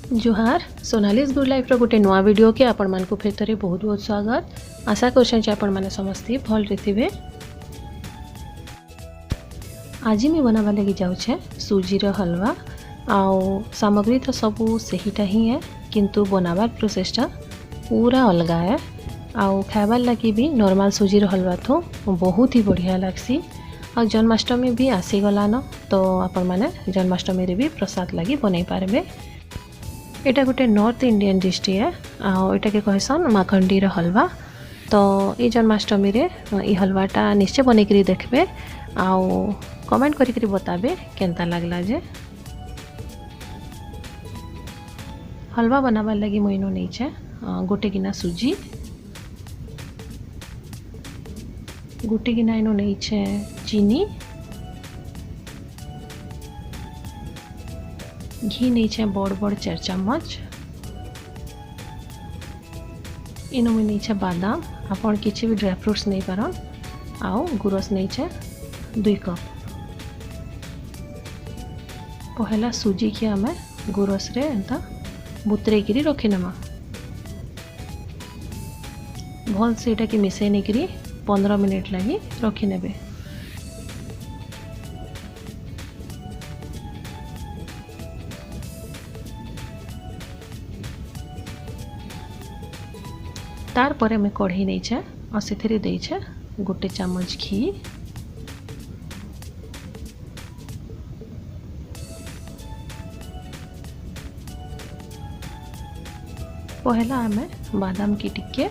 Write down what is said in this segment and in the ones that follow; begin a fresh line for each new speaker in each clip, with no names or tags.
जुहार Sonali's good life रो गोटे नुआ video के आपण मान को फेर थरे बहुत बहुत स्वागत। आशा कर आपण माने समस्ते भल रे। आज मैं बनावा लगी जाऊे सुजीर हलवा। आउ सामग्री तो सबू सहीटा ही है, किंतु बनावार प्रोसेसटा पूरा अलगा है। आउ खाबार लगी भी नॉर्मल सुजीर हलवा तो बहुत ही बढ़िया लगसी। और जन्माष्टमी भी आसीगलान, तो आपण माने जन्माष्टमी रे भी प्रसाद लगी बनई पारबे। एटा गोटे नॉर्थ इंडियन डिश है। आटा के कहसन माखंडी हलवा। तो ये जन्माष्टमी रे ये हलवाटा निश्चय बनईकरी देखबे, आउ कमेंट करी बताबे केनता लागला। जे हलवा बनाबार लगी मुइनो नहीं गोटे गिना सुजी, गोटे गिना इनो नहीं चीनी, घी नहीं बड़ बड़ 4 चम्मच, इनो में नहीं बादाम, आपन किसी भी ड्राई फ्रूट्स नहीं पारन। आउ गुरस नहीं 2 कप। पहला सुजी की आम गुरस रे एंता बुतरे करी रखी नमा। भल से एटा के मिसई नहीं करी 15 मिनट लगी रखी नेबे। तार परे मैं कढ़ई नहीं और से देछे गोटे चम्मच घी, पहला आम बादाम की टिके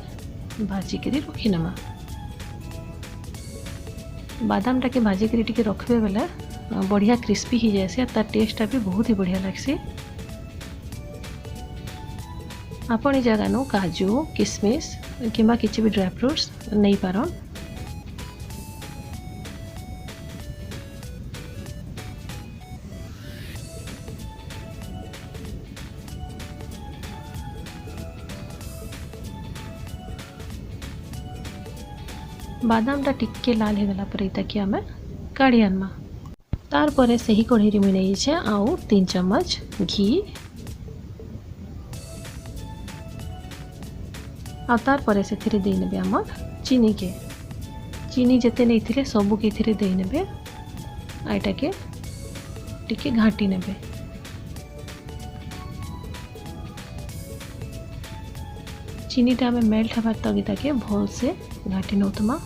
भाजिक रखी नमा। बादाम टाके भाजिक टिके रखबे बेले बढ़िया क्रिस्पी ही जाए, तार टेस्टा भी बहुत ही बढ़िया लगसी। आपण जगह नो काजू किशमिश किंबा किसी भी ड्राई फ्रूट्स नहीं पारन। बादाम टा टिके लाल हो गला पर कि आम काढ़ी आनमा। तार परे से ही कढ़ई में नहीं आउ 3 चम्मच घी, आ तार परे से दे नेबे आमर चीनी के। चीनी जेते नहीं थिले सबू के थिरे दे नेबे। आटा के टिके घाटी नेबे। चीनी टा में मेल्ट हबार तक के भल से घाटी नौतमा।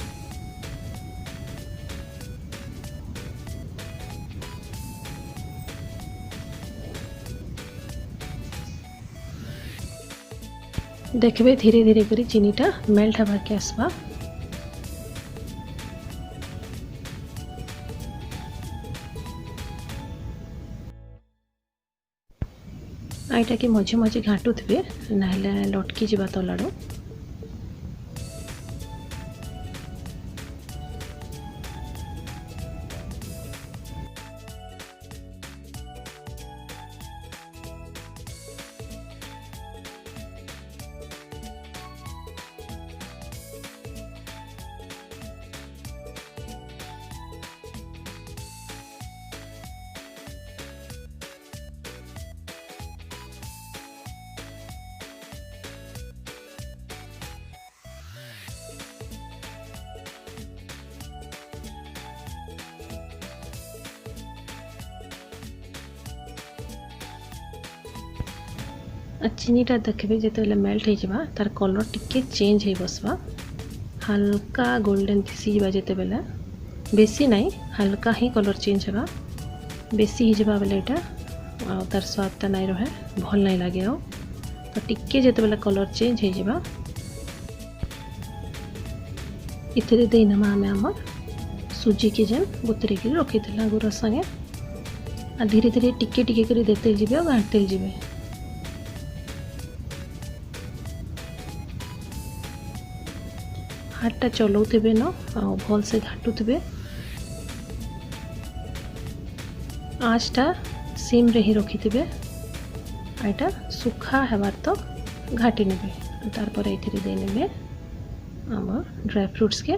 देखबे धीरे धीरे करी चीनीटा मेल्ट हवा के आसबा। आईटा के मझे मझे घाटुथे ना लटकी जावा तलाड़ू। चीनीटा देखबे जिते मेल्ट हो तार कलर टिके चेंज हो बसवा। हल्का गोल्डन दिशी जिते बेले बेसी नहीं हल्का ही कलर चेंज होगा। बेसी हो बेले यहाँ तार स्वादटा नहीं रहे, भल नहीं लगे। तो टिके जिते बेले कलर चेंज हो इतरे दे नमा आम आमर सुजी के जेन बुतरे की रखी गुड़ संगे। धीरे धीरे टिके टिके कर देते जीवे और घाटते जीवे। हाथटा चलाउे न भल से घाटुवे। आँचटा सिम रे ही रखिथे। आईटा सुखा हेबार तो घाटी नेबे। तार पर एथिरे दे नेबे आम ड्राई फ्रूट्स के।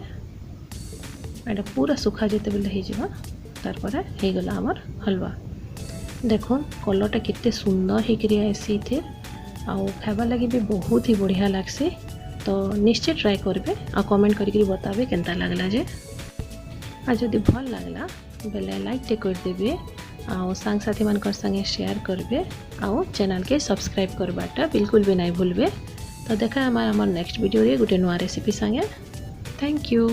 आईटा पूरा सुखा जेते बेले हो जावा तार पर हो गला आमर हलवा। देखो कलरटा कितने सुंदर होकर आसी थे आउ खाइबार लगी भी बहुत ही बढ़िया लगसी। तो निश्चय ट्राई करेंगे आ कमेंट करके बताबे केनता लगला जे। आ जदि भल लगला बेले लाइक टे करदेवे आउ सांग साथी मानकर संगे शेयर करबे आउ चैनल के सब्सक्राइब करबाटा बिल्कुल भी नहीं भूलबे। तो देखा हमार नेक्स्ट वीडियो रे गोटे नया रेसिपी संगे। Thank you.